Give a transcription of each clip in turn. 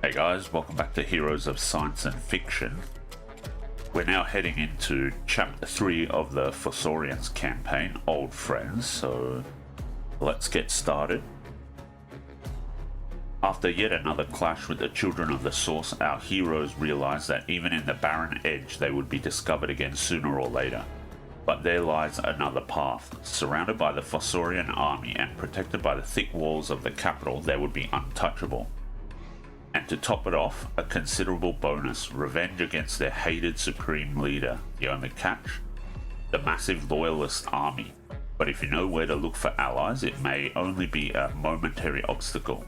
Hey guys, welcome back to Heroes of Science and Fiction. We're now heading into Chapter 3 of the Fossorians campaign, Old Friends, so let's get started. After yet another clash with the Children of the Source, our heroes realize that even in the barren edge they would be discovered again sooner or later. But there lies another path. Surrounded by the Fossorian army and protected by the thick walls of the capital, they would be untouchable. And to top it off, a considerable bonus, revenge against their hated supreme leader. The only catch? The massive loyalist army. But if you know where to look for allies, it may only be a momentary obstacle.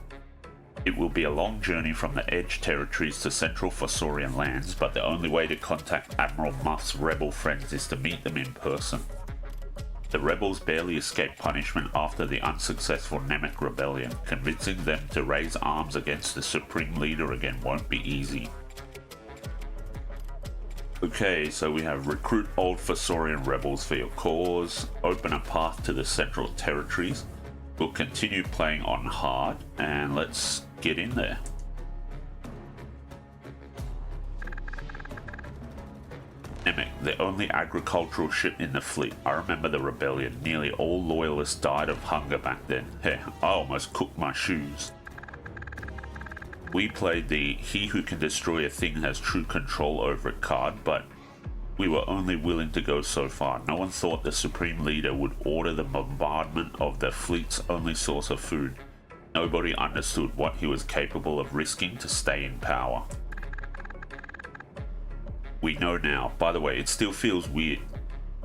It will be a long journey from the Edge territories to central Fossorian lands, but the only way to contact Admiral Muff's rebel friends is to meet them in person. The rebels barely escaped punishment after the unsuccessful Namek rebellion. Convincing them to raise arms against the supreme leader again won't be easy. Okay, so we have recruit old Fossorian rebels for your cause, open a path to the central territories. We'll continue playing on hard, and let's get in there. Namek, the only agricultural ship in the fleet. I remember the rebellion. Nearly all loyalists died of hunger back then. Heh, I almost cooked my shoes. We played the he who can destroy a thing has true control over it card, but we were only willing to go so far. No one thought the supreme leader would order the bombardment of the fleet's only source of food. Nobody understood what he was capable of risking to stay in power. We know now. By the way, it still feels weird.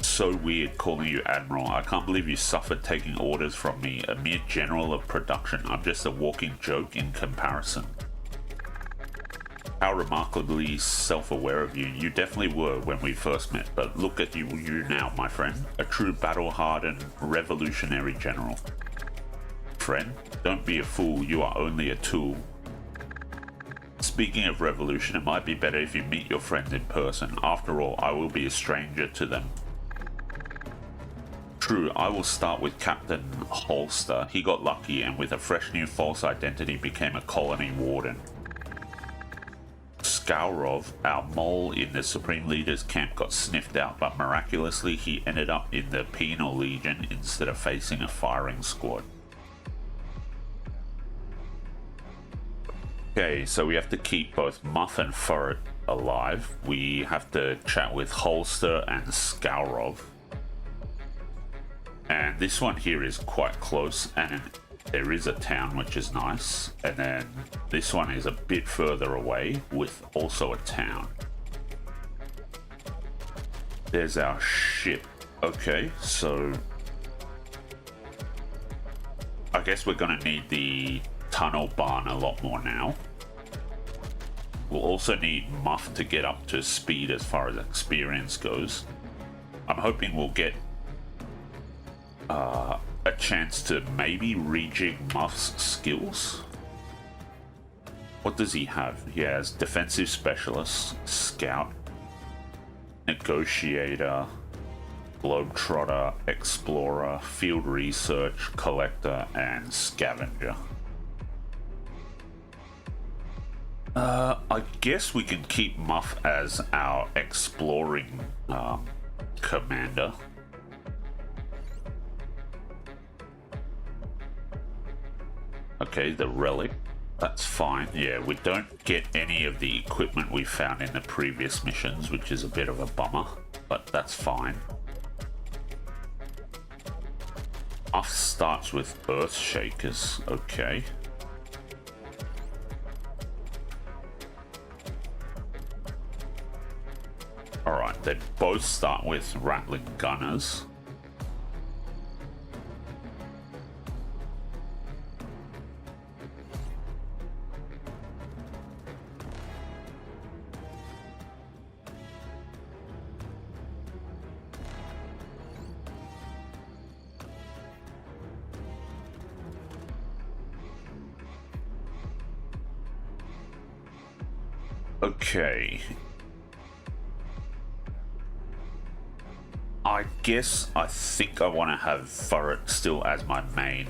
So weird calling you Admiral. I can't believe you suffered taking orders from me, a mere general of production. I'm just a walking joke in comparison. How remarkably self-aware of you. You definitely were when we first met, but look at you now, my friend. A true battle-hardened, revolutionary general. Friend, don't be a fool. You are only a tool. Speaking of revolution, it might be better if you meet your friends in person. After all, I will be a stranger to them. True, I will start with Captain Holster. He got lucky and with a fresh new false identity became a colony warden. Skaurov, our mole in the Supreme Leader's camp, got sniffed out, but miraculously he ended up in the Penal Legion instead of facing a firing squad. Okay, so we have to keep both Muff and Furret alive. We have to chat with Holster and Skaurov. And this one here is quite close, and there is a town which is nice. And then this one is a bit further away with also a town. There's our ship. Okay, so I guess we're gonna need the tunnel barn a lot more now. We'll also need Muff to get up to speed as far as experience goes. I'm hoping we'll get a chance to maybe rejig Muff's skills. What does he have? He has defensive specialist, scout, negotiator, globetrotter, explorer, field research, collector, and scavenger. I guess we can keep Muff as our exploring commander. Okay, the relic. That's fine. Yeah, we don't get any of the equipment we found in the previous missions, which is a bit of a bummer, but that's fine. Muff starts with Earth Shakers. Okay. Alright, they both start with Rattling Gunners. Okay. I think I want to have Furret still as my main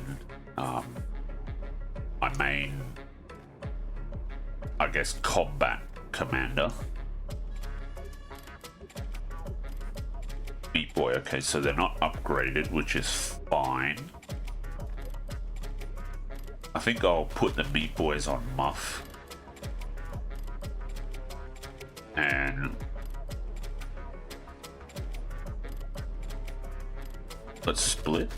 I I guess, combat commander. Meat Boy, okay, so they're not upgraded, which is fine. I think I'll put the Meat Boys on Muff. And let's split.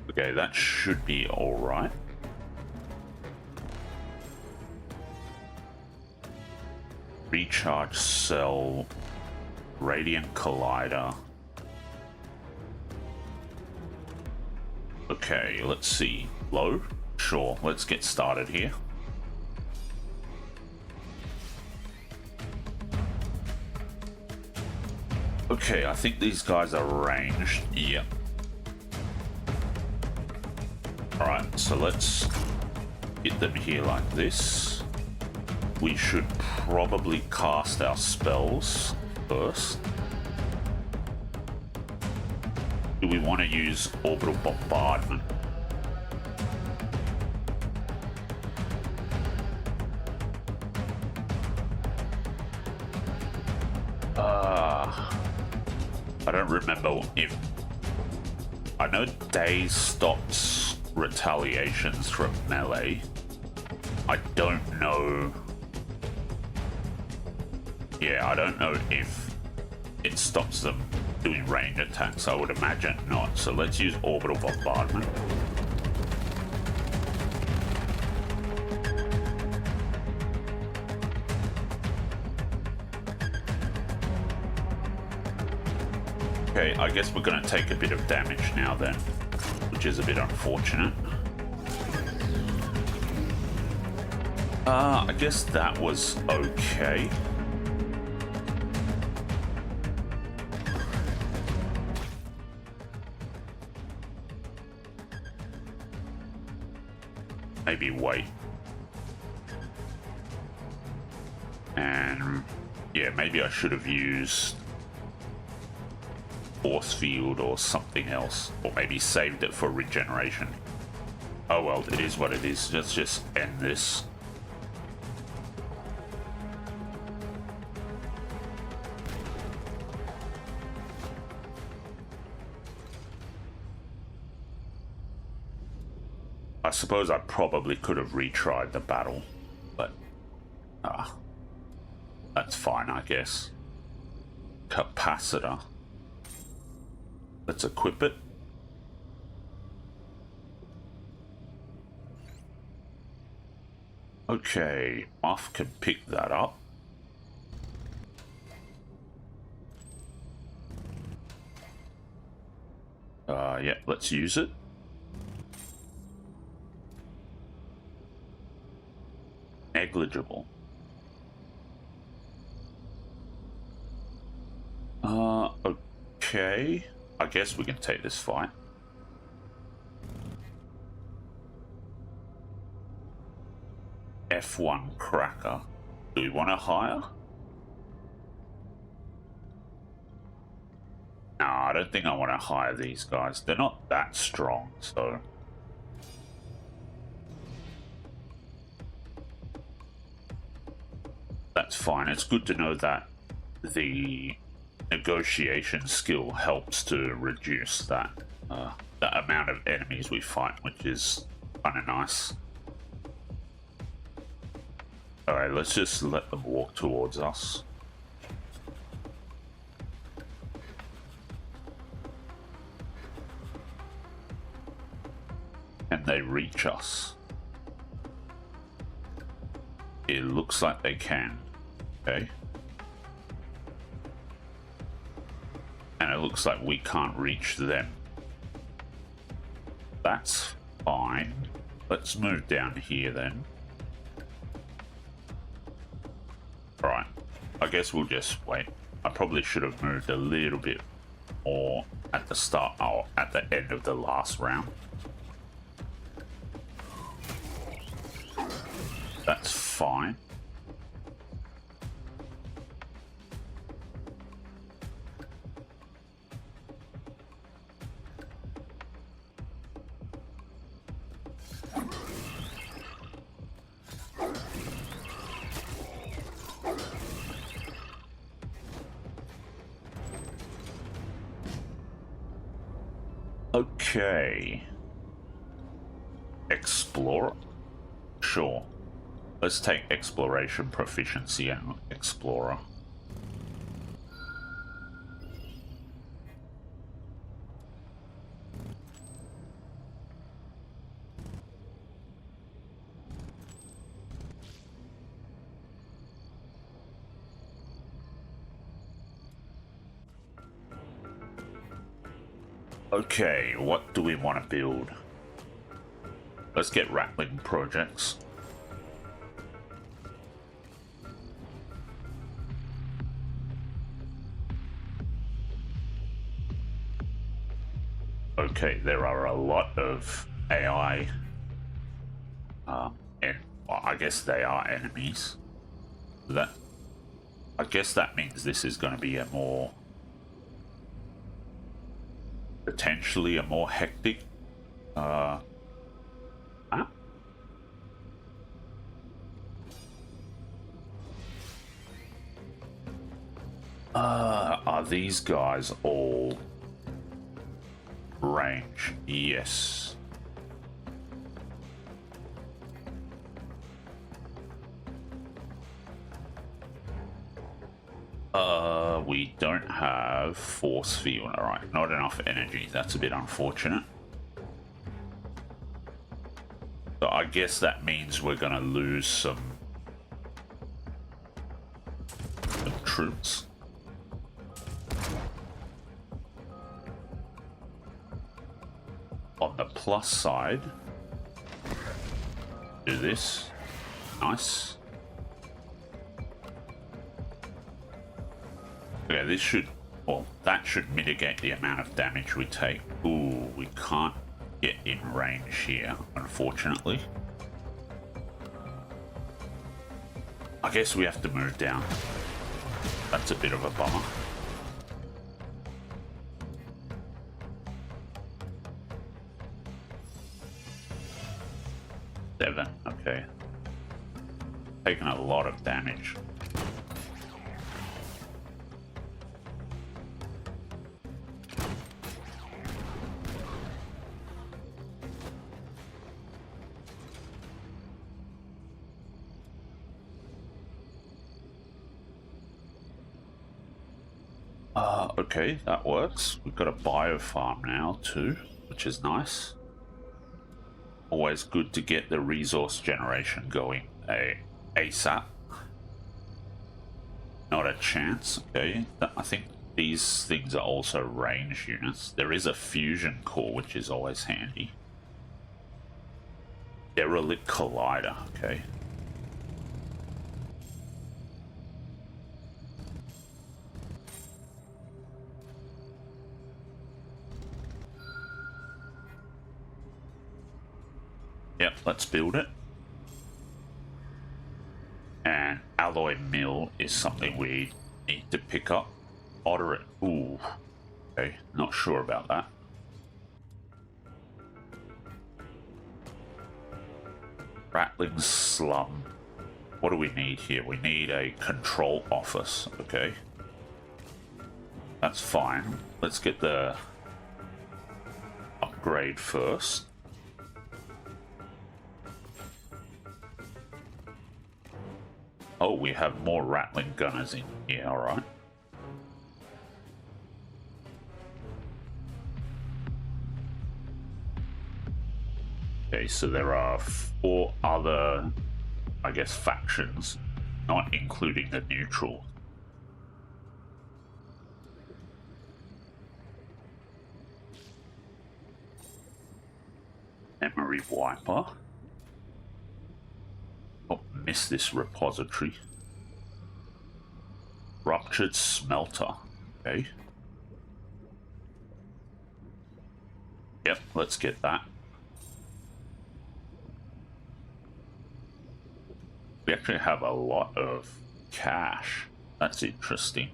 Okay, that should be all right. Recharge cell, radiant collider. Okay, let's see. Low? Sure, let's get started here. Okay, I think these guys are ranged. Yep. Alright, so let's hit them here like this. We should probably cast our spells first. Do we want to use orbital bombardment? I don't remember if... I know Daze stops retaliations from melee. I don't know... Yeah, I don't know if it stops them doing range attacks. I would imagine not. So let's use orbital bombardment. Okay, I guess we're going to take a bit of damage now then, which is a bit unfortunate. I guess that was okay. Maybe wait. And yeah, maybe I should have used force field or something else, or maybe saved it for regeneration. Oh well, it is what it is. Let's just end this. I suppose I probably could have retried the battle, but that's fine, I guess. Capacitor. Let's equip it. Okay, Muff can pick that up. Yeah, let's use it. Negligible. Okay. I guess we can take this fight. F1 Cracker. Do we want to hire? No, I don't think I want to hire these guys. They're not that strong, so... That's fine. It's good to know that the negotiation skill helps to reduce that amount of enemies we fight, which is kind of nice. Alright, let's just let them walk towards us. Can they reach us? It looks like they can. Okay. And it looks like we can't reach them. That's fine. Let's move down here then. Right. I guess we'll just wait. I probably should have moved a little bit more at the start or at the end of the last round. That's fine. Okay. Explorer? Sure. Let's take exploration proficiency and explorer. Okay, what do we want to build? Let's get rattling projects. Okay, there are a lot of AI, and well, I guess they are enemies. I guess that means this is going to be a more, potentially a more hectic, huh? Are these guys all range? Yes. We don't have force field. Alright, not enough energy. That's a bit unfortunate. So I guess that means we're gonna lose some troops. On the plus side, do this. Nice. Okay, this should, well, that should mitigate the amount of damage we take. Ooh, we can't get in range here, unfortunately. I guess we have to move down. That's a bit of a bummer. Seven, okay. Taking a lot of damage. Okay, that works. We've got a biofarm now too, which is nice. Always good to get the resource generation going ASAP. Not a chance. Okay, I think these things are also range units. There is a fusion core, which is always handy. Derelict collider. Okay. Yep, let's build it. And alloy mill is something we need to pick up. Order it. Ooh. Okay, not sure about that. Rattling slum. What do we need here? We need a control office. Okay. That's fine. Let's get the upgrade first. Oh, we have more rattling gunners in here, alright. Okay, so there are 4 other, I guess, factions, not including the neutral. Memory wiper. Oh, missed this repository. Ruptured smelter. Okay. Yep, let's get that. We actually have a lot of cash. That's interesting.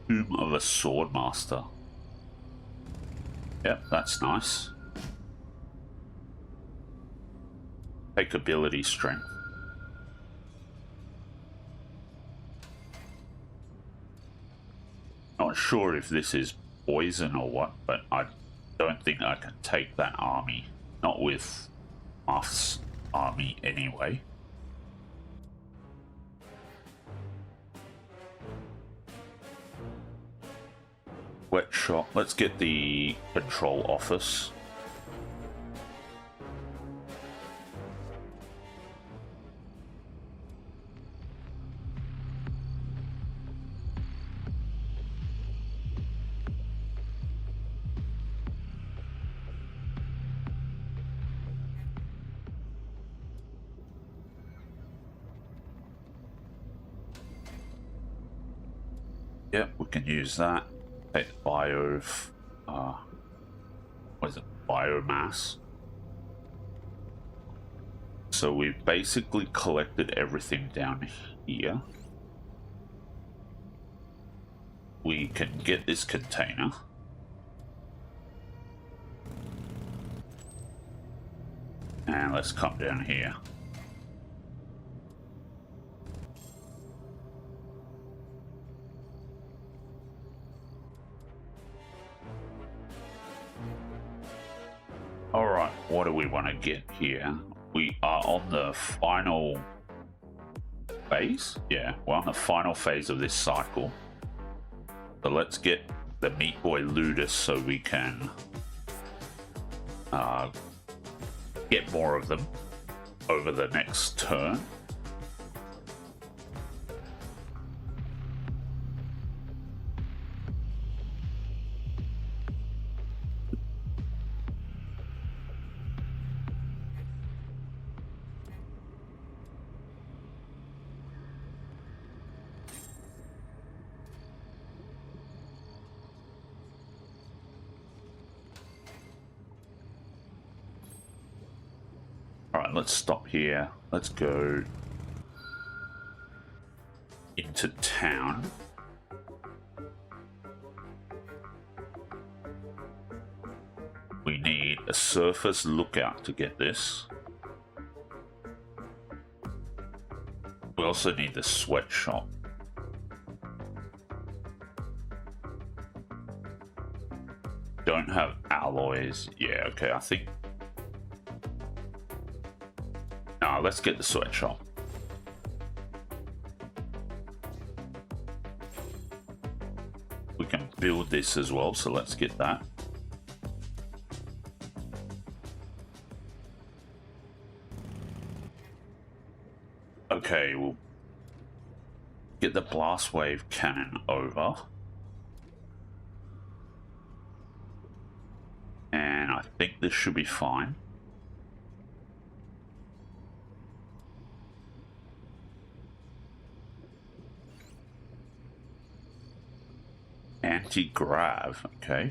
Tomb of a Swordmaster. Yep, that's nice. Take ability strength. Not sure if this is poison or what, but I don't think I can take that army. Not with Muff's army anyway. Wet shop. Let's get the control office. Yep, we can use that. Take bio, what is it? Biomass. So we've basically collected everything down here. We can get this container. And let's come down here. Alright, what do we want to get here? We are on the final phase? Yeah, we're on the final phase of this cycle. So let's get the Meat Boy Ludus so we can get more of them over the next turn. Alright, let's stop here. Let's go into town. We need a surface lookout to get this. We also need the sweatshop. Don't have alloys. Yeah, okay, I think... No, let's get the sweatshop. We can build this as well, so let's get that. Okay, we'll get the blast wave cannon over. And I think this should be fine. Anti-grav, okay.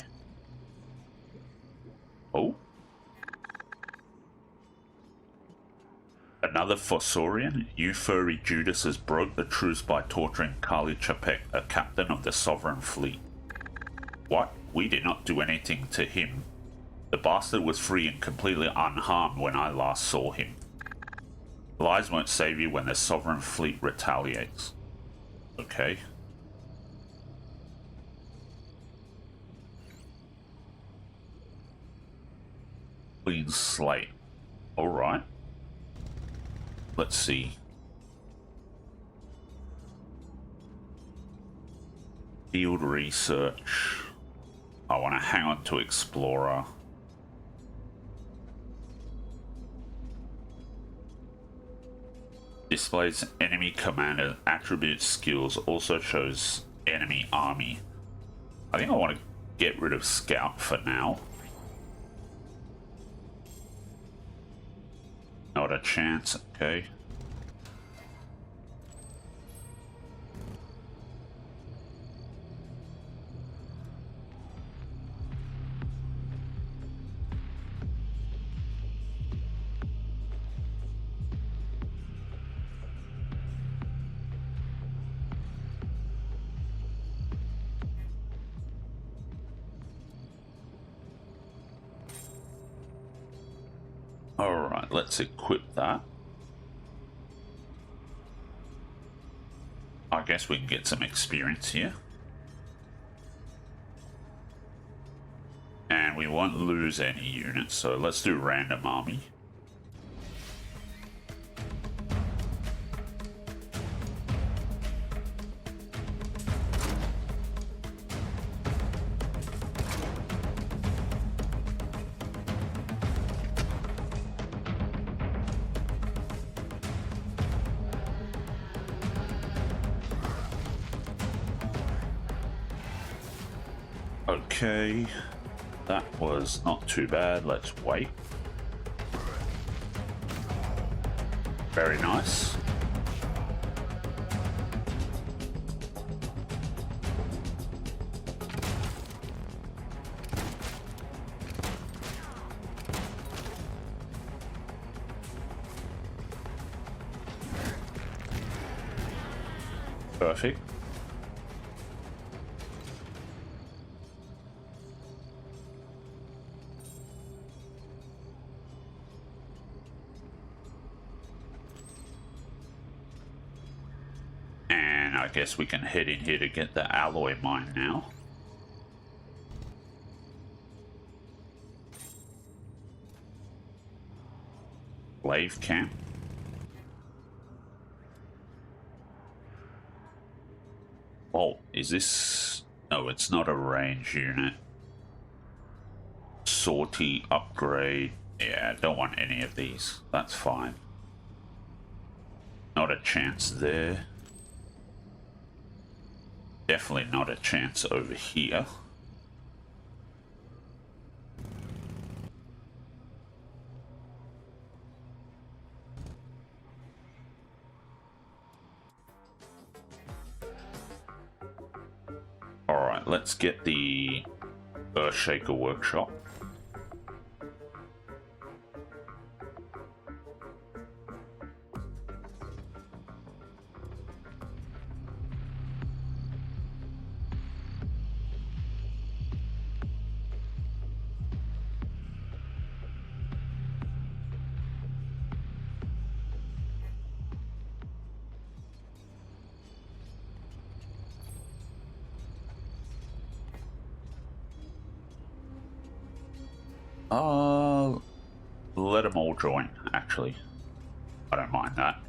Oh. Another Fossorian. You furry Judas has broke the truce by torturing Kali Chapek, a captain of the Sovereign Fleet. What? We did not do anything to him. The bastard was free and completely unharmed when I last saw him. Lies won't save you when the Sovereign Fleet retaliates. Okay. Clean slate. Alright. Let's see. Field research. I want to hang on to Explorer. Displays enemy commander attribute skills, also shows enemy army. I think I want to get rid of Scout for now. Not a chance, okay. Alright, let's equip that. I guess we can get some experience here. And we won't lose any units, so let's do random army. Okay, that was not too bad. Let's wait. Very nice. Perfect. I guess we can head in here to get the alloy mine now. Slave camp. Oh, is this... No, it's not a range unit. Sortie upgrade. Yeah, I don't want any of these. That's fine. Not a chance there. Definitely not a chance over here. Alright, let's get the Earthshaker workshop. Let them all join, actually. I don't mind that.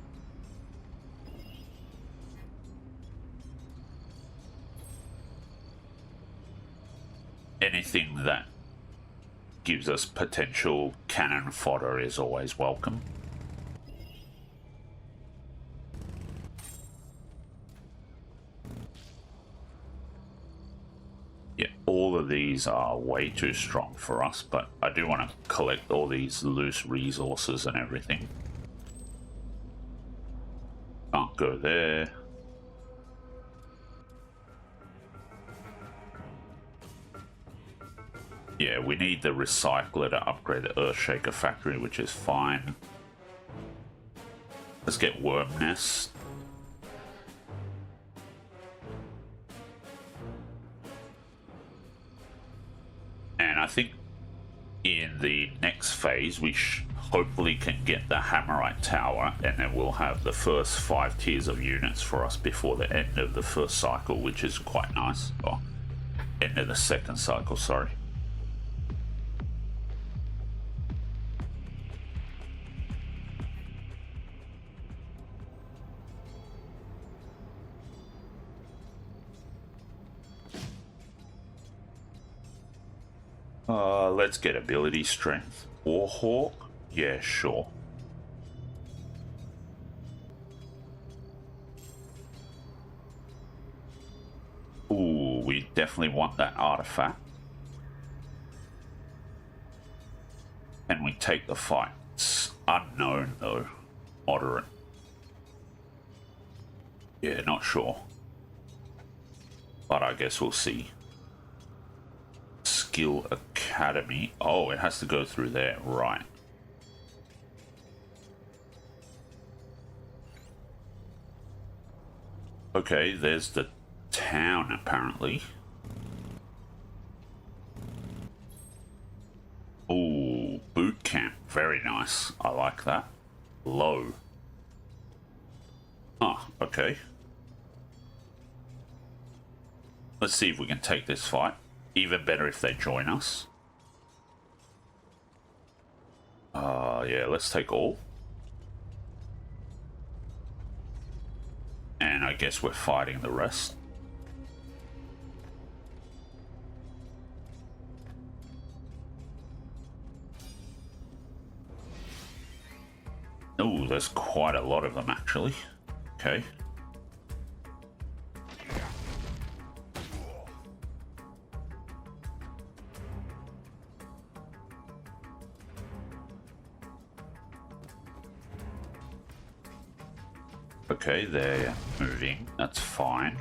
Anything that gives us potential cannon fodder is always welcome. Yeah, all of these are way too strong for us, but I do want to collect all these loose resources and everything. Can't go there. Yeah, we need the recycler to upgrade the Earthshaker factory, which is fine. Let's get worm nest. And I think in the next phase we hopefully can get the Hammerite Tower, and then we'll have the first 5 tiers of units for us before the end of the first cycle, which is quite nice. Or end of the second cycle, sorry. Let's get ability strength. Warhawk? Yeah, sure. Ooh, we definitely want that artifact. And we take the fight. It's unknown though. Moderate. Yeah, not sure. But I guess we'll see. Skill Academy. Oh, it has to go through there, right. Okay, there's the town apparently. Ooh, boot camp. Very nice. I like that. Low. Ah, okay. Let's see if we can take this fight. Even better if they join us. Yeah, let's take all. And I guess we're fighting the rest. Oh, there's quite a lot of them actually. Okay. Okay, they're moving. That's fine.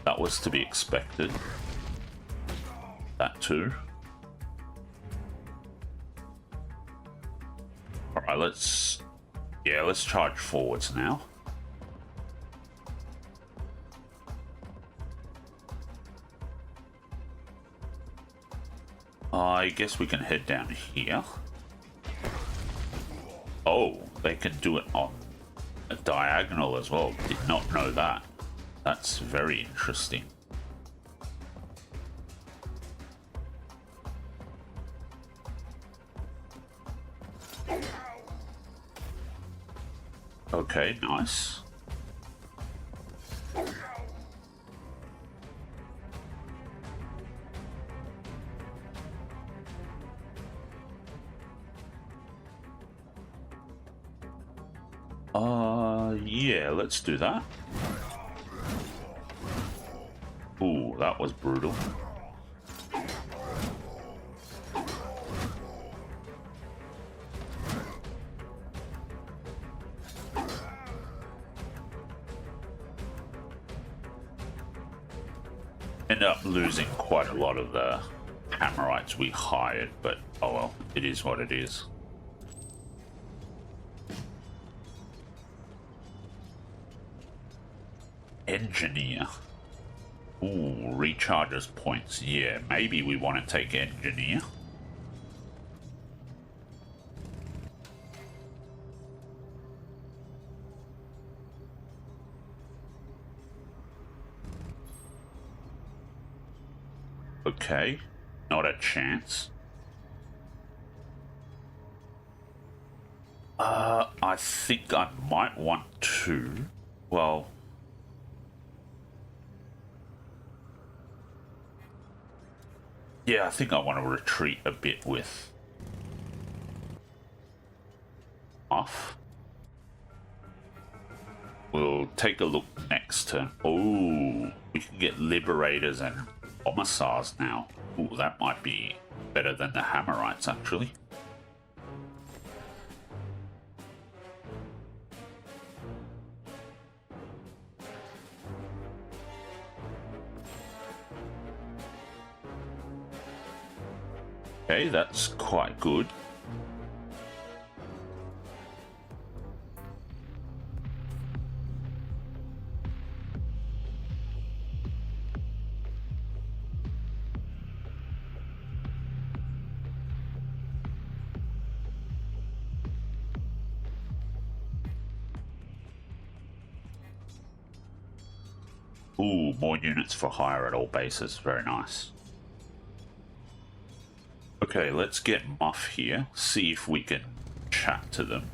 That was to be expected. That too. Alright, let's charge forwards now. I guess we can head down here. Oh, they can do it on a diagonal as well. Did not know that. That's very interesting. Okay, nice. Yeah, let's do that. Ooh, that was brutal. End up losing quite a lot of the Hammerites we hired, but oh well, it is what it is. Engineer. Ooh, recharges points. Yeah, maybe we want to take Engineer. Okay, not a chance. I think I might want to. Well, yeah, I think I want to retreat a bit with off. We'll take a look next turn. Oh, we can get Liberators and Commissars now. Ooh, that might be better than the Hammerites, actually. Okay, that's quite good. Ooh, more units for hire at all bases. Very nice. Okay, let's get Muff here. See if we can chat to them.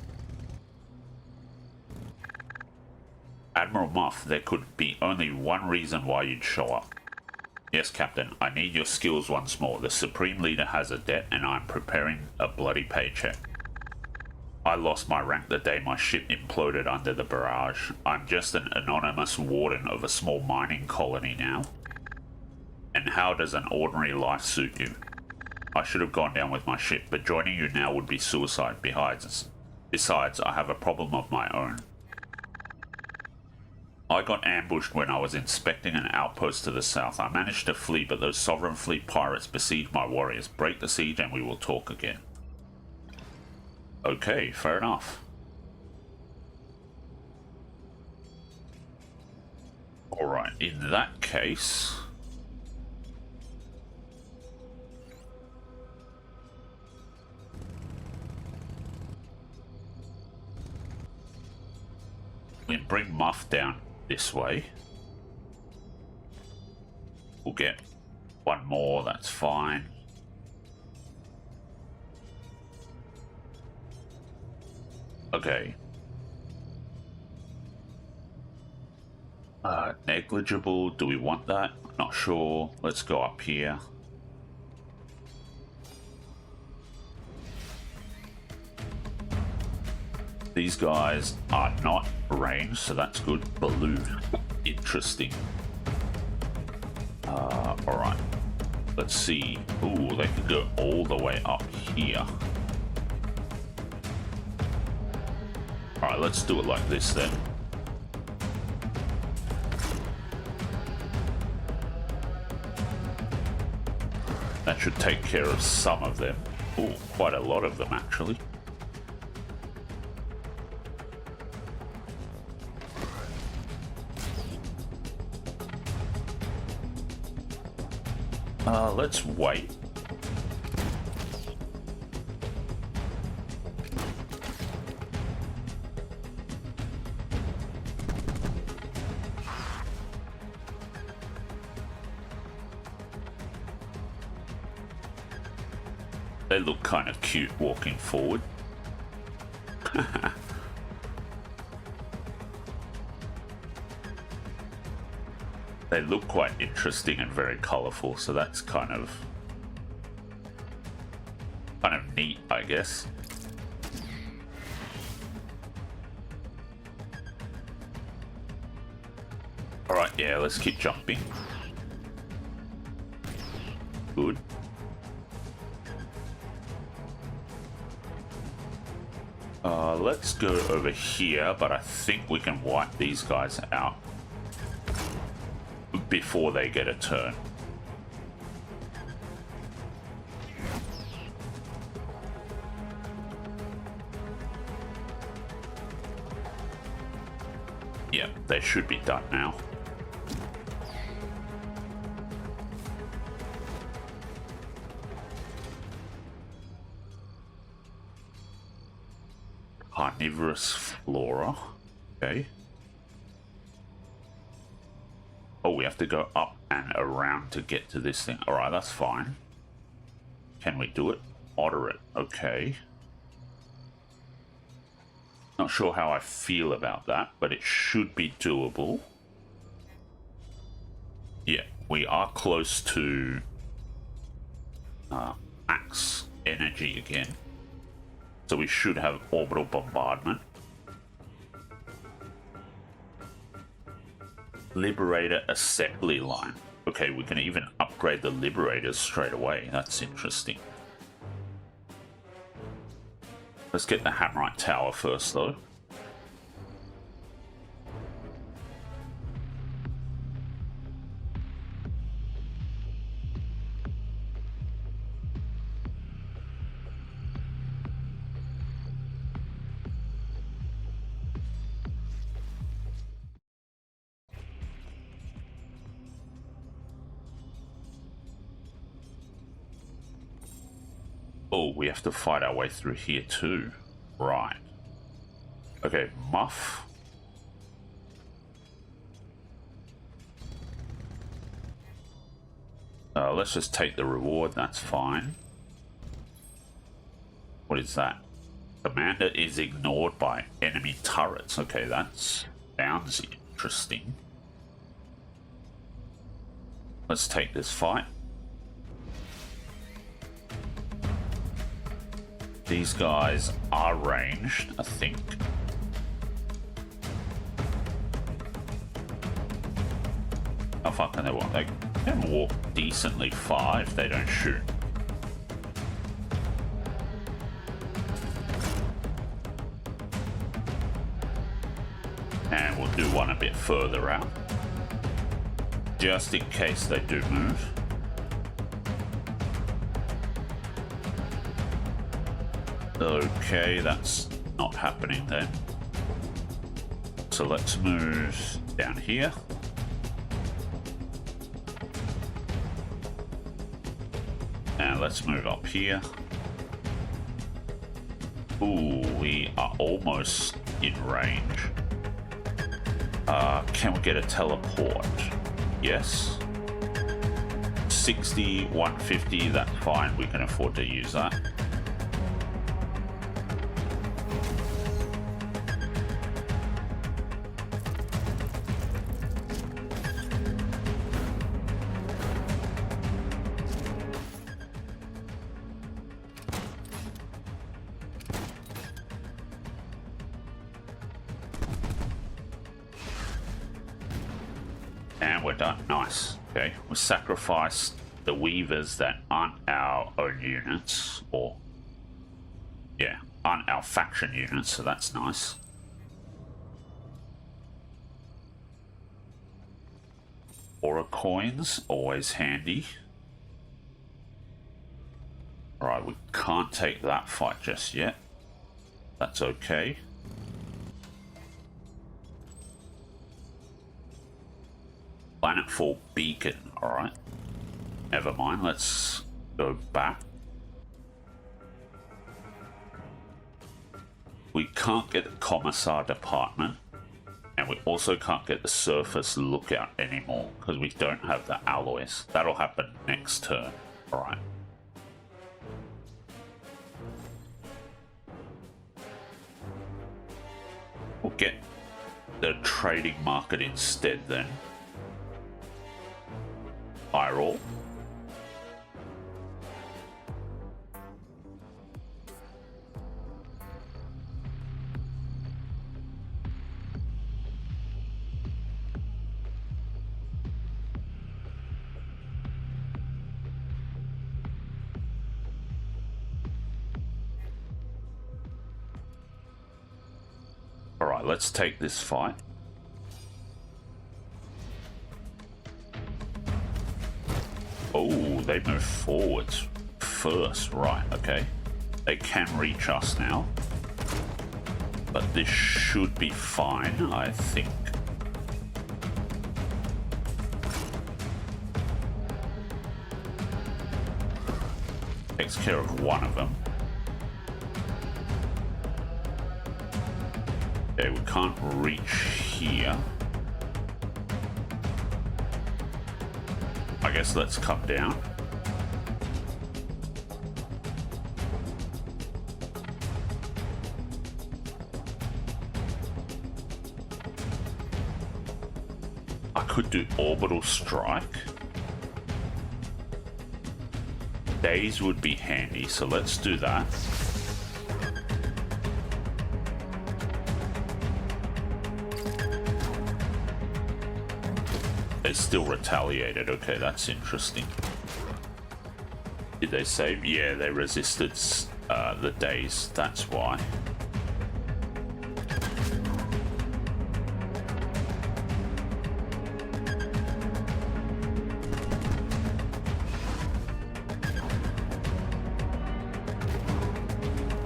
Admiral Muff, there could be only one reason why you'd show up. Yes, Captain, I need your skills once more. The Supreme Leader has a debt and I'm preparing a bloody paycheck. I lost my rank the day my ship imploded under the barrage. I'm just an anonymous warden of a small mining colony now. And how does an ordinary life suit you? I should have gone down with my ship, but joining you now would be suicide. Besides, I have a problem of my own. I got ambushed when I was inspecting an outpost to the south. I managed to flee, but those Sovereign Fleet pirates besieged my warriors. Break the siege and we will talk again. Okay, fair enough. Alright, in that case... We bring Muff down this way. We'll get one more, that's fine. Okay. Negligible, do we want that? Not sure. Let's go up here. These guys are not ranged, so that's good. Balloon. Interesting. Alright. Let's see. Ooh, they can go all the way up here. Alright, let's do it like this then. That should take care of some of them. Ooh, quite a lot of them actually. Let's wait. They look kind of cute walking forward. They look quite interesting and very colorful, so that's kind of neat, I guess. Alright, yeah, let's keep jumping. Good. Let's go over here, but I think we can wipe these guys out before they get a turn. Yeah, they should be done now. Carnivorous flora. Okay. Oh, we have to go up and around to get to this thing. Alright, that's fine. Can we do it? Moderate. Okay. Not sure how I feel about that, but it should be doable. Yeah, we are close to max energy again. So we should have orbital bombardment. Liberator assembly line. Okay, we can even upgrade the liberators straight away. That's interesting. Let's get the Hammerite Tower first, though. Oh, we have to fight our way through here too. Right. Okay, Muff. Let's just take the reward, that's fine. What is that? Commander is ignored by enemy turrets. Okay, that sounds interesting. Let's take this fight. These guys are ranged, I think. How far can they walk? They can walk decently far if they don't shoot. And we'll do one a bit further out, just in case they do move. Okay, that's not happening then. So let's move down here. And let's move up here. Ooh, we are almost in range. Can we get a teleport? Yes. 60, 150, that's fine. We can afford to use that. And we're done. Nice. Okay, we sacrificed the weavers that aren't our own units, or yeah, aren't our faction units, so that's nice. Aura coins, always handy. Alright, we can't take that fight just yet. That's okay. Planetfall beacon, alright. Never mind, let's go back. We can't get the Commissar Department, and we also can't get the Surface Lookout anymore, because we don't have the alloys. That'll happen next turn, alright. We'll get the trading market instead then. Eye roll. Alright, let's take this fight. Oh, they move forwards first. Right, okay. They can reach us now. But this should be fine, I think. Takes care of one of them. Okay, we can't reach here. I guess let's come down. I could do orbital strike. Days would be handy, so let's do that. They still retaliated. Okay, that's interesting. Did they save? Yeah, they resisted the days. That's why.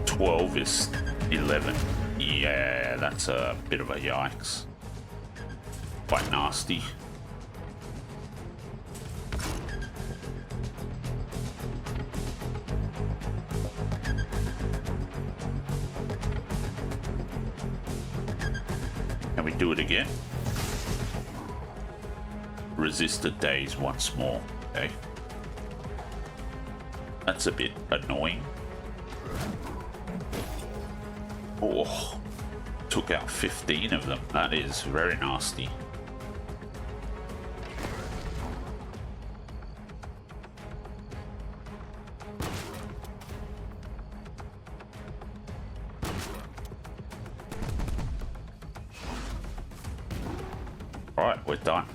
$12 is 11. Yeah, that's a bit of a yikes. Quite nasty. Can we do it again? Resist the days once more. Okay. That's a bit annoying. Oh, took out 15 of them. That is very nasty. Alright, we're done.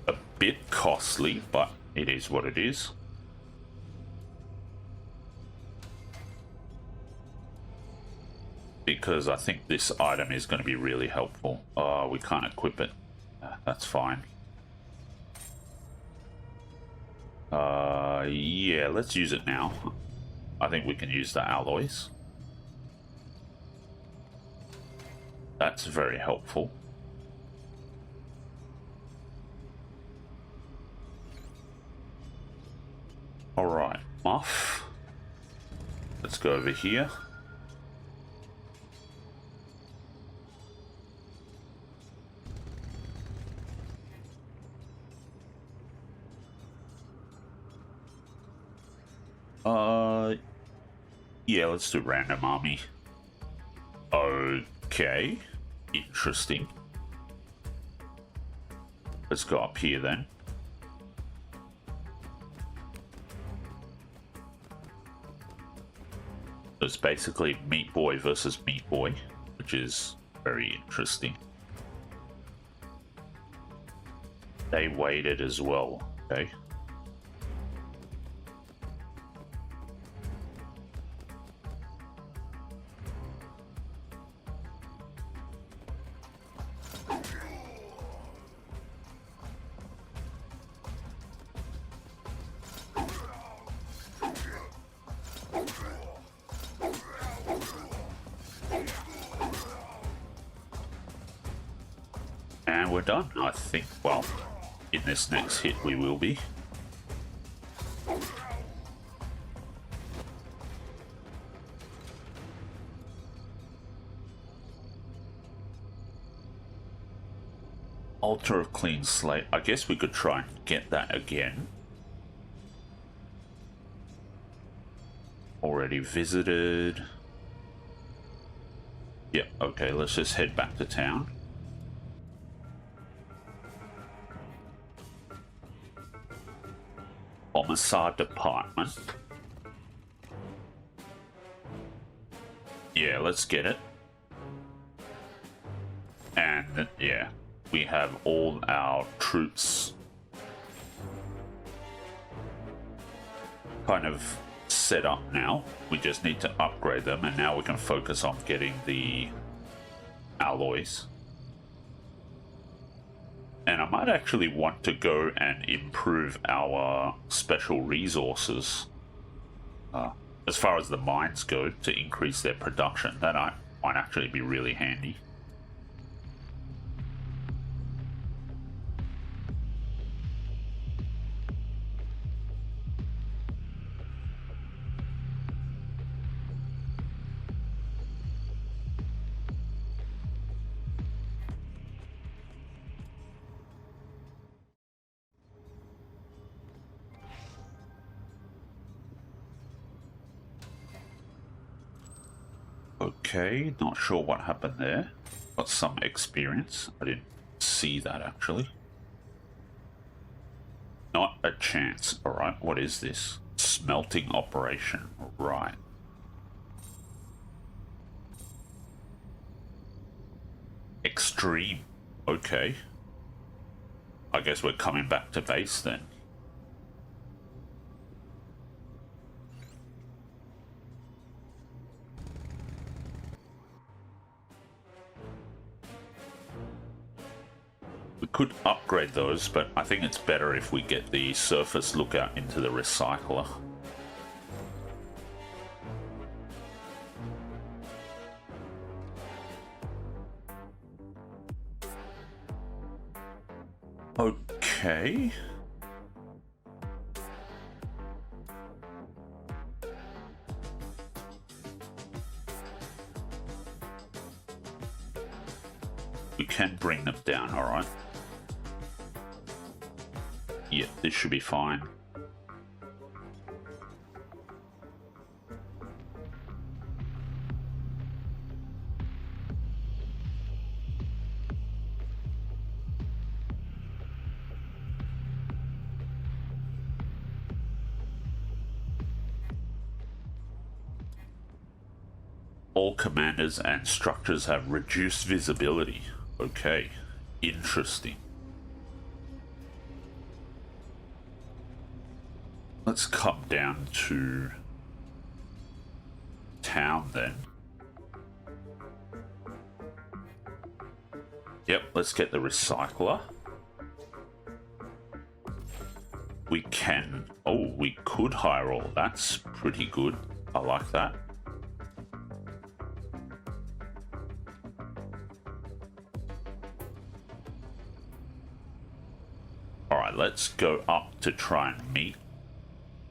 A bit costly, but it is what it is. Because I think this item is going to be really helpful. Oh, we can't equip it. That's fine. Yeah, let's use it now. I think we can use the alloys. That's very helpful. Alright, Muff. Let's go over here. Yeah, let's do random army. Okay. Interesting. Let's go up here then. It's basically Meat Boy versus Meat Boy, which is very interesting. They waited as well, okay. And we're done, I think. Well, in this next hit we will be. Altar of Clean Slate. I guess we could try and get that again. Already visited. Yep, okay, let's just head back to town. Homicide Department. Yeah, let's get it. And, yeah, we have all our troops kind of set up now. We just need to upgrade them, and now we can focus on getting the alloys. And I might actually want to go and improve our special resources as far as the mines go to increase their production. That might actually be really handy. Okay, not sure what happened there. Got some experience. I didn't see that actually. Not a chance. Alright, what is this? Smelting operation. Right. Extreme. Okay. I guess we're coming back to base then. We could upgrade those, but I think it's better if we get the surface lookout into the recycler. Okay. We can bring them down, alright. Yeah, this should be fine. All commanders and structures have reduced visibility. Okay, interesting. Let's come down to town then. Yep, let's get the recycler. We can... Oh, we could hire all. That's pretty good. I like that. Alright, let's go up to try and meet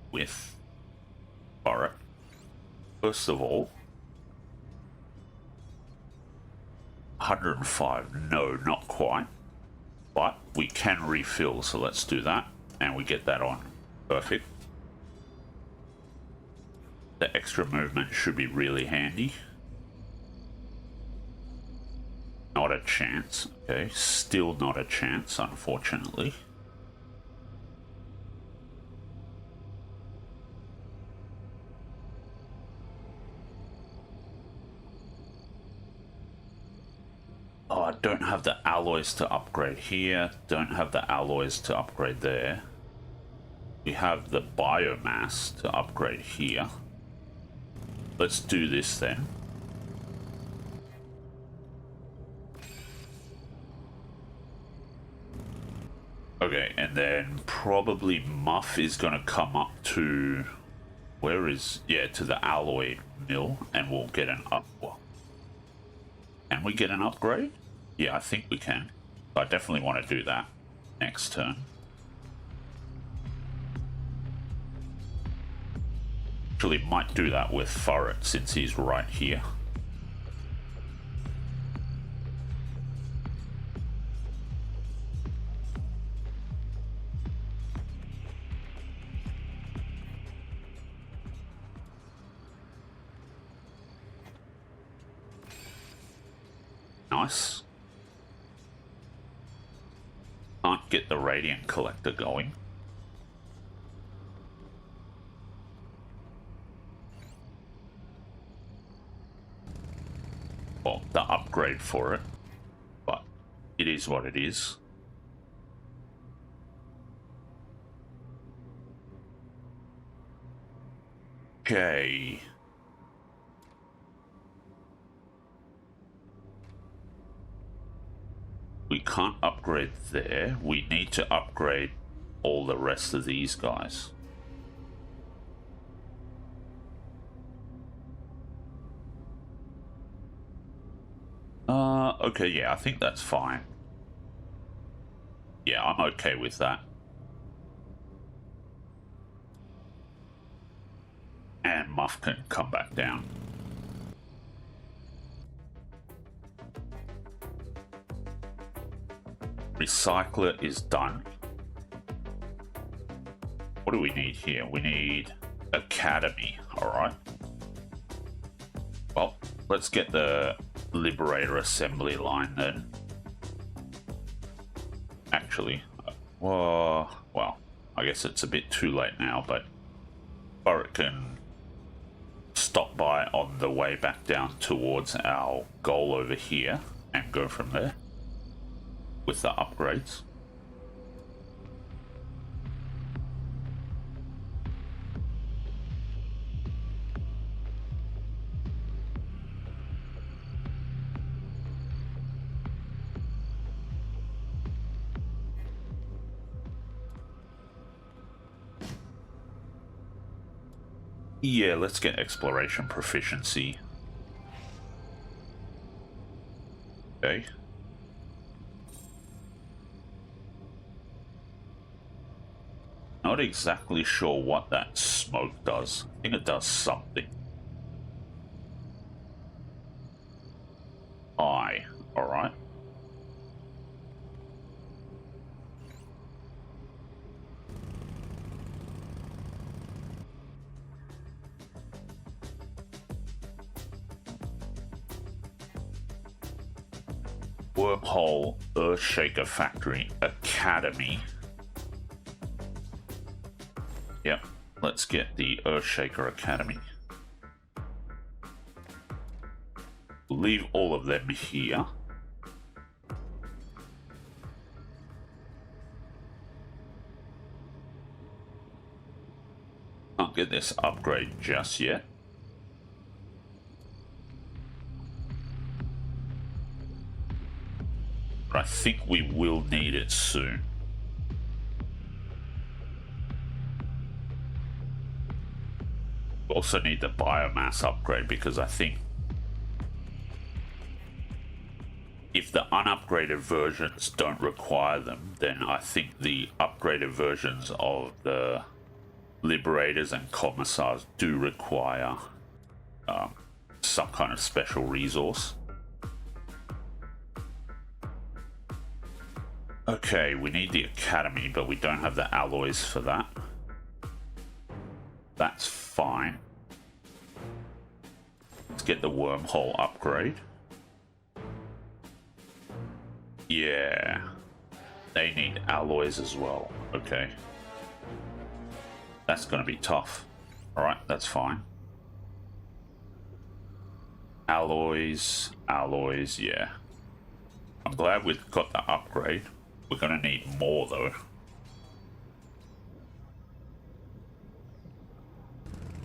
with Barrett. First of all, 105, no, not quite, but we can refill, so let's do that, and we get that on. Perfect. The extra movement should be really handy. Not a chance. Okay, still not a chance, unfortunately. Oh, I don't have the alloys to upgrade here. Don't have the alloys to upgrade there. We have the biomass to upgrade here. Let's do this then. Okay, and then probably Muff is going to come up to... Where is... Yeah, to the alloy mill, and we'll get an up... Can we get an upgrade? Yeah, I think we can. I definitely want to do that next turn. Actually, might do that with Furret since he's right here. Nice. Can't get the Radiant Collector going. Well, the upgrade for it, but it is what it is. Okay. We can't upgrade there. We need to upgrade all the rest of these guys. Okay, yeah, I think that's fine. Yeah, I'm okay with that. And Muff can come back down. Recycler is done. What do we need here? We need Academy, alright. Well, let's get the Liberator assembly line then. Actually, well, I guess it's a bit too late now, but Furret can stop by on the way back down towards our goal over here and go from there with the upgrades. Yeah, let's get exploration proficiency. Okay. Not exactly sure what that smoke does. I think it does something. Alright. Wormhole, Earthshaker Factory, Academy. Yep, let's get the Earthshaker Academy. Leave all of them here. Can't get this upgrade just yet. But I think we will need it soon. We also need the biomass upgrade because I think if the unupgraded versions don't require them, then I think the upgraded versions of the Liberators and Commissars do require some kind of special resource. Okay, we need the Academy, but we don't have the alloys for that. That's fine. get the wormhole upgrade. Yeah. They need alloys as well. Okay. That's going to be tough. Alright, that's fine. Alloys, yeah. I'm glad we've got the upgrade. We're going to need more though.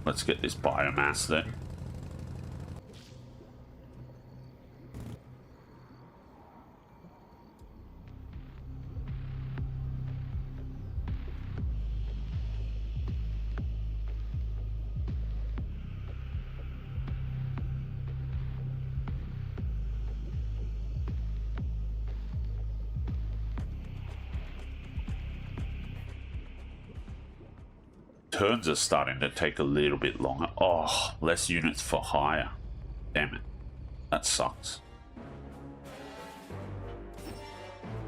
Let's get this biomass then. Turns are starting to take a little bit longer. Oh, less units for hire. Damn it. That sucks.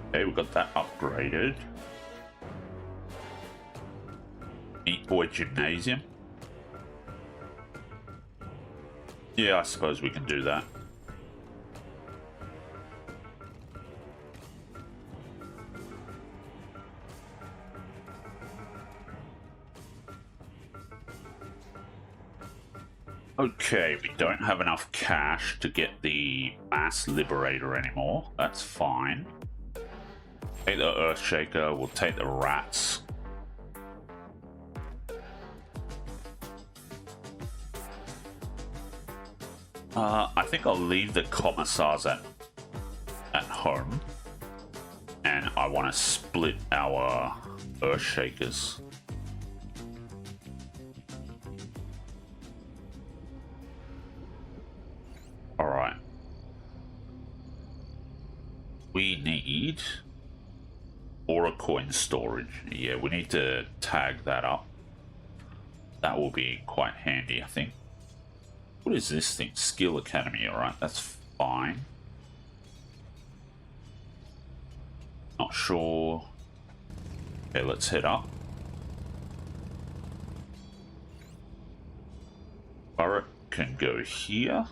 Okay, we got that upgraded. Meat Boy Gymnasium. Yeah, I suppose we can do that. Okay, we don't have enough cash to get the Mass Liberator anymore. That's fine. Take the Earthshaker, we'll take the rats. I think I'll leave the commissars at home. And I want to split our Earthshakers. Alright. We need Aura coin storage. Yeah, we need to tag that up. That will be quite handy, I think. What is this thing? Skill Academy, alright, that's fine. Not sure. Okay, let's head up. Turret can go here.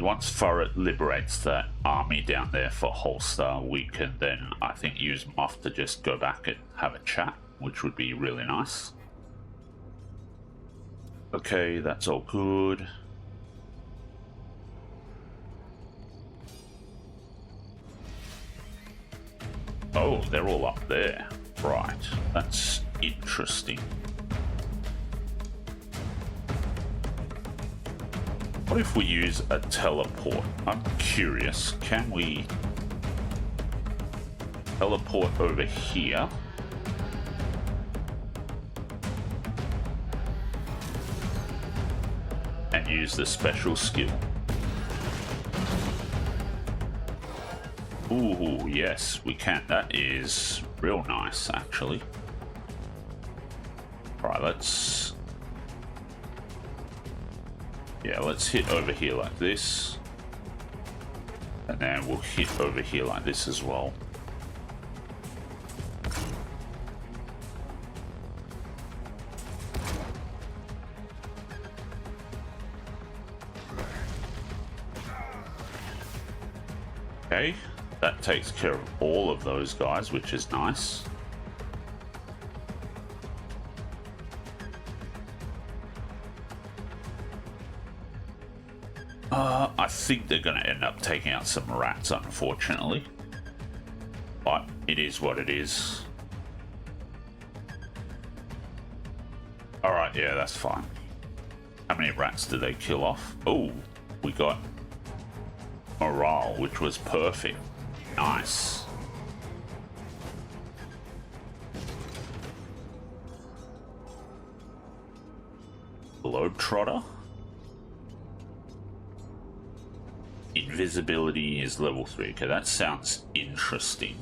Once Furret liberates that army down there for Holster, we can then, I think, use Muff to just go back and have a chat, which would be really nice. Okay, that's all good. Oh, they're all up there. Right, that's interesting. What if we use a teleport? I'm curious, can we teleport over here? And use the special skill. Ooh, yes, we can. That is real nice, actually. Right, let's hit over here like this. And then we'll hit over here like this as well. Okay, that takes care of all of those guys, which is nice. I think they're going to end up taking out some rats, unfortunately. But it is what it is. Alright, yeah, that's fine. How many rats did they kill off? Oh, we got morale, which was perfect. Nice. Globetrotter. Invisibility is level 3. Okay, that sounds interesting.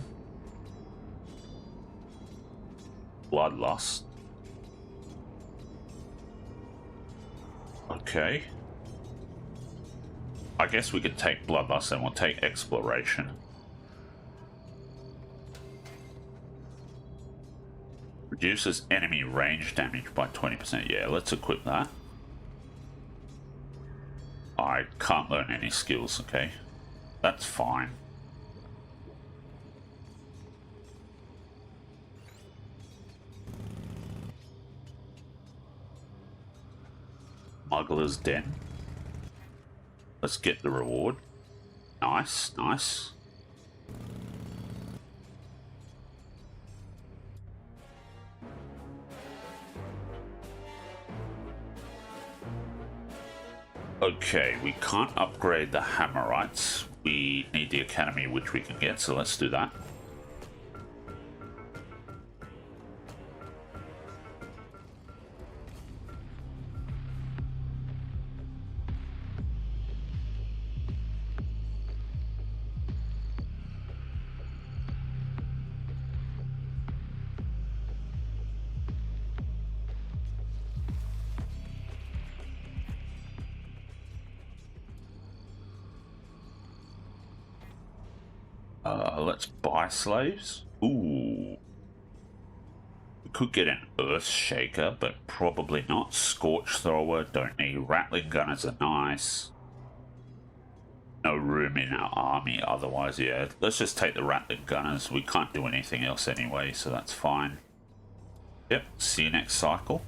Bloodlust. Okay. I guess we could take Bloodlust and we'll take Exploration. Reduces enemy range damage by 20%. Yeah, let's equip that. I can't learn any skills, okay? That's fine. Smuggler's Den. Let's get the reward. Nice, nice. Okay, we can't upgrade the Hammerites. We need the Academy, which we can get, so let's do that. Let's buy slaves. Ooh. We could get an Earth Shaker, but probably not. Scorch Thrower, don't need. Rattling Gunners are nice. No room in our army otherwise, yeah. Let's just take the Rattling Gunners. We can't do anything else anyway, so that's fine. Yep, see you next cycle.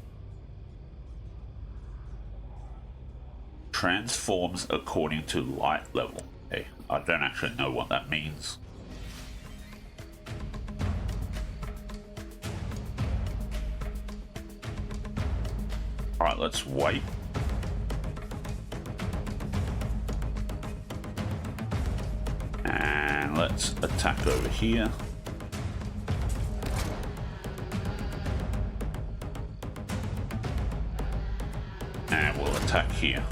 Transforms according to light level. Okay, I don't actually know what that means. Alright, let's wait. And let's attack over here. And we'll attack here.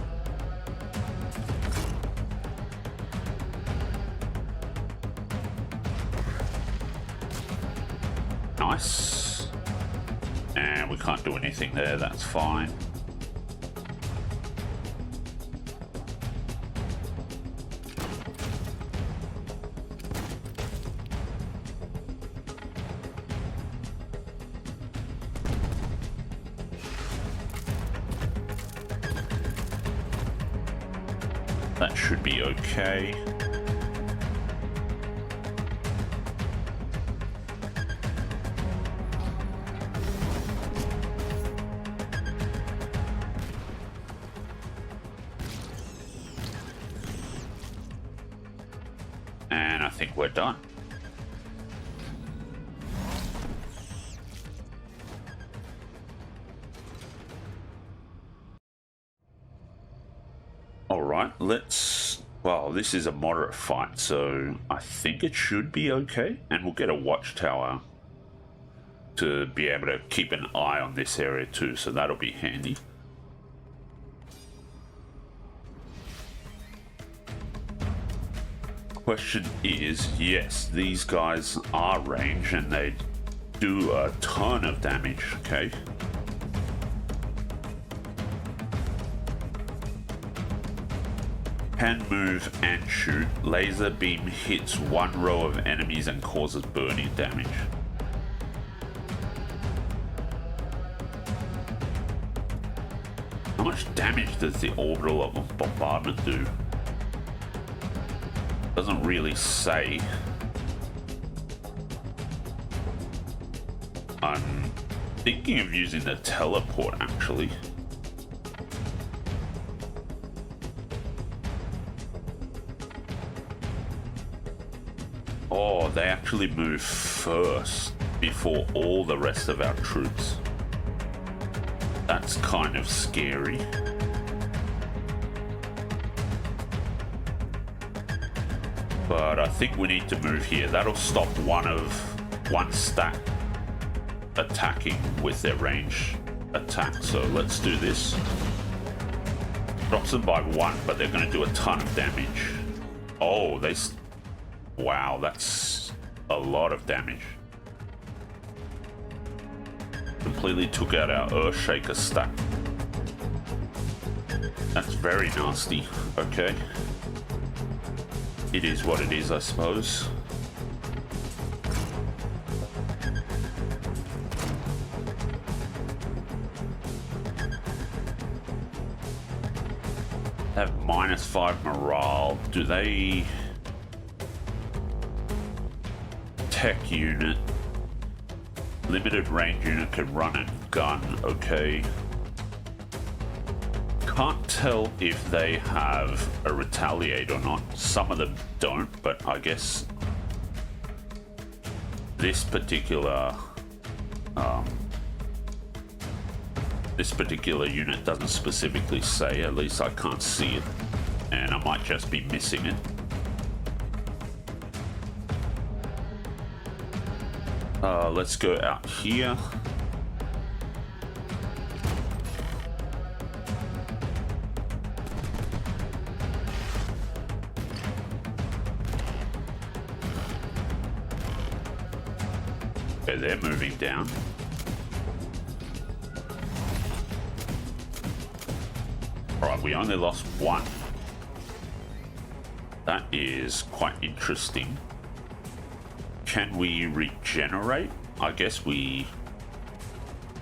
Nice. And we can't do anything there, that's fine. That should be okay. And I think we're done. Alright, well, this is a moderate fight, so I think it should be okay. And we'll get a watchtower to be able to keep an eye on this area too, so that'll be handy. Question is, yes, these guys are ranged and they do a ton of damage, okay? Can move and shoot. Laser beam hits one row of enemies and causes burning damage. How much damage does the orbital of bombardment do? Doesn't really say. I'm thinking of using the teleport actually. Oh, they actually move first before all the rest of our troops. That's kind of scary. But I think we need to move here. That'll stop one stack attacking with their range attack. So let's do this. Drops them by one, but they're going to do a ton of damage. Oh, wow, that's a lot of damage. Completely took out our Earthshaker stack. That's very nasty. Okay. it is what it is, I suppose. Have -5 morale. Do they... Tech unit. Limited range unit can run a gun. Okay. Can't tell if they have a retaliate or not. Some of them don't, but I guess this particular unit doesn't specifically say. At least I can't see it, and I might just be missing it. Let's go out here. Okay, they're moving down. Alright, we only lost one. That is quite interesting. Can we regenerate? I guess we...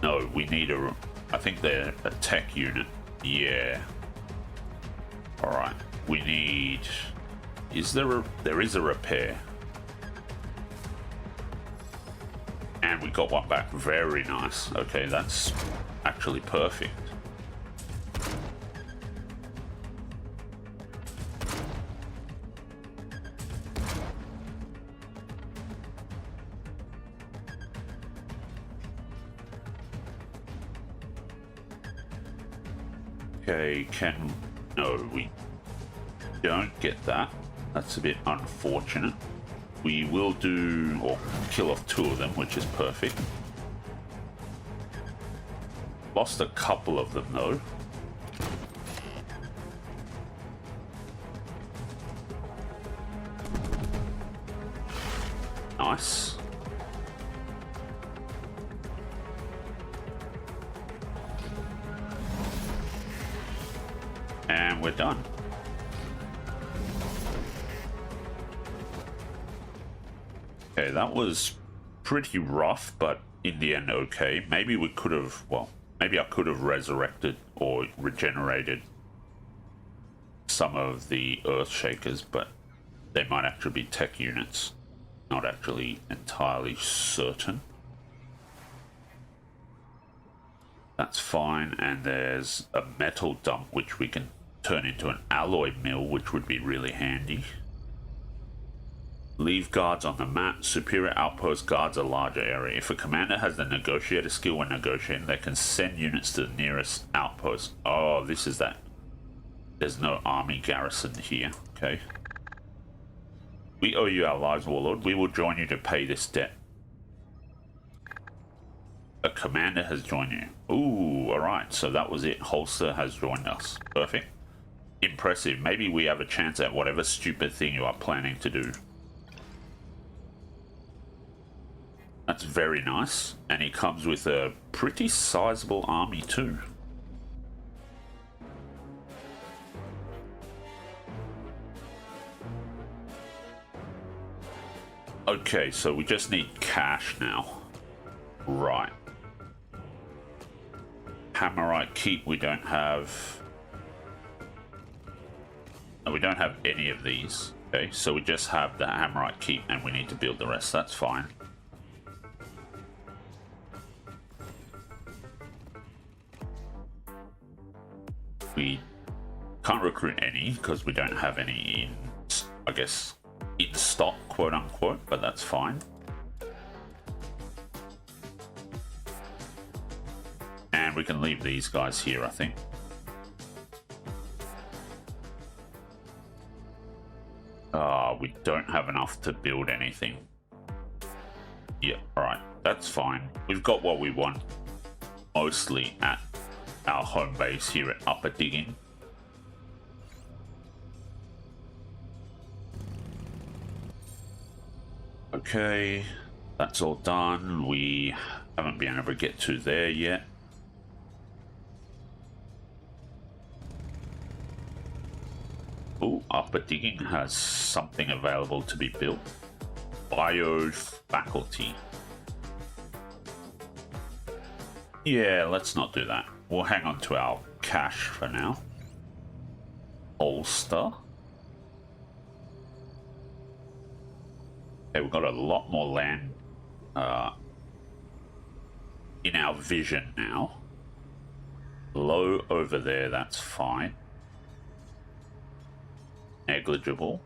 No, we need a... I think they're a tech unit. Yeah. Alright, we need... Is there a... There is a repair. And we got one back. Very nice. Okay, that's actually perfect. Okay, can... No, we don't get that. That's a bit unfortunate. We will do... or kill off 2 of them, which is perfect. Lost a couple of them, though. Nice. And we're done. Okay, that was pretty rough, but in the end okay. Maybe we could have, well, maybe I could have resurrected or regenerated some of the Earthshakers, but they might actually be tech units. Not actually entirely certain. That's fine, and there's a metal dump which we can turn into an alloy mill, which would be really handy. Leave guards on the map. Superior outpost guards a larger area. If a commander has the negotiator skill when negotiating, they can send units to the nearest outpost. Oh, this is that. There's no army garrison here. Okay. We owe you our lives, Warlord. We will join you to pay this debt. A commander has joined you. Ooh, alright. So that was it. HoSaF has joined us. Perfect. Impressive. Maybe we have a chance at whatever stupid thing you are planning to do. That's very nice. And he comes with a pretty sizable army too. Okay, so we just need cash now. Right. Hammerite Keep we don't have. No, we don't have any of these. Okay, so we just have the Hammerite Keep and we need to build the rest. That's fine. We can't recruit any because we don't have any in, I guess, in stock, quote unquote, but that's fine. And we can leave these guys here, I think. We don't have enough to build anything. Yeah, alright, that's fine. We've got what we want, mostly at our home base here at Upper Digging. Okay, that's all done. We haven't been able to get to there yet. Ooh, up copper digging has something available to be built. Bio faculty. Yeah, let's not do that. We'll hang on to our cash for now. Holster. Okay, we've got a lot more land in our vision now. Low over there, that's fine. Negligible.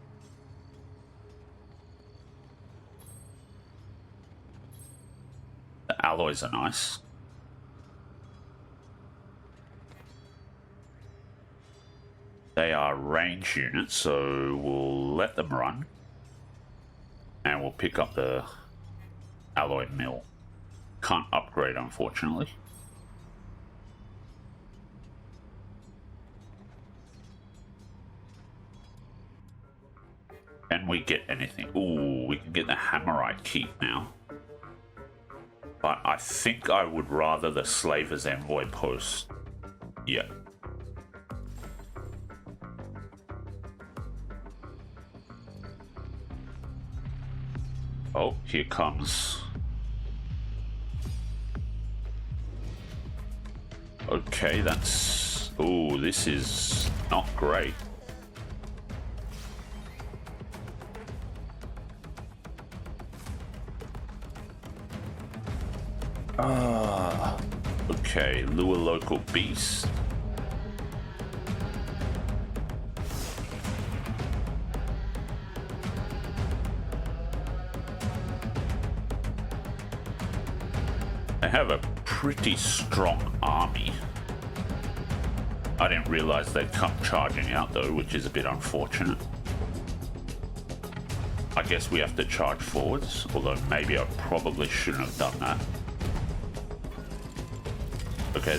The alloys are nice. They are range units, so we'll let them run. And we'll pick up the alloy mill. Can't upgrade, unfortunately. Can we get anything? Ooh, we can get the Hammerite Keep now. But I think I would rather the Slaver's Envoy post. Yeah. Oh, here comes. Okay, that's... Ooh, this is not great. Okay, lure local beast. They have a pretty strong army. I didn't realize they'd come charging out though, which is a bit unfortunate. I guess we have to charge forwards, although maybe I probably shouldn't have done that. Okay,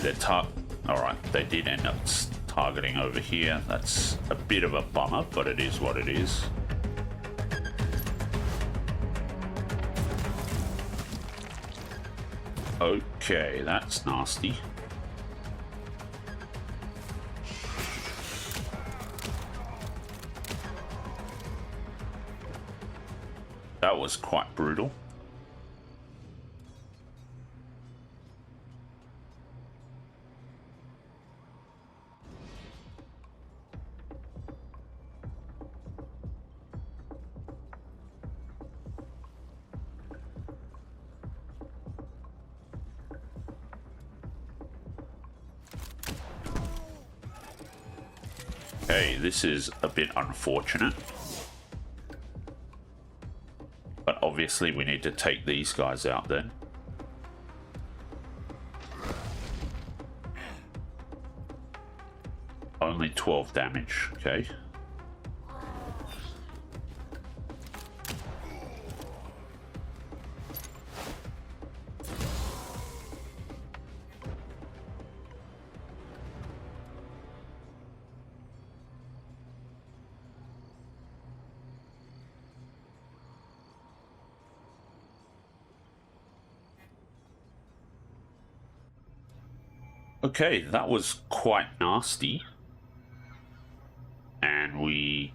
alright, they did end up targeting over here. That's a bit of a bummer, but it is what it is. Okay, that's nasty. That was quite brutal. Okay, this is a bit unfortunate. But obviously we need to take these guys out then. Only 12 damage, okay. Okay, that was quite nasty. And we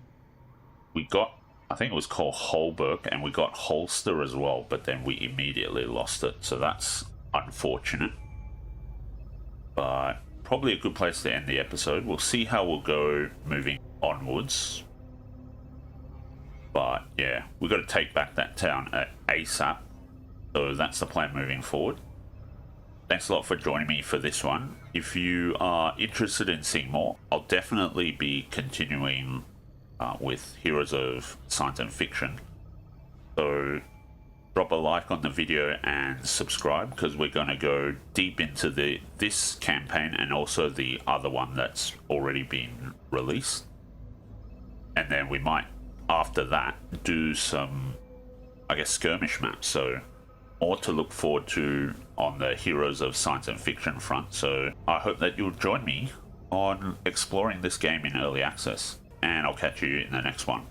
got, I think it was called Holberg, and we got Holster as well, but then we immediately lost it, so that's unfortunate. But probably a good place to end the episode. We'll see how we'll go moving onwards. But yeah, we've got to take back that town ASAP, so that's the plan moving forward. Thanks a lot for joining me for this one. If you are interested in seeing more, I'll definitely be continuing with Heroes of Science and Fiction. So drop a like on the video and subscribe, because we're going to go deep into this campaign and also the other one that's already been released. And then we might, after that, do some, I guess, skirmish maps. So more to look forward to on the Heroes of Science and Fiction front. So I hope that you'll join me on exploring this game in early access, and I'll catch you in the next one.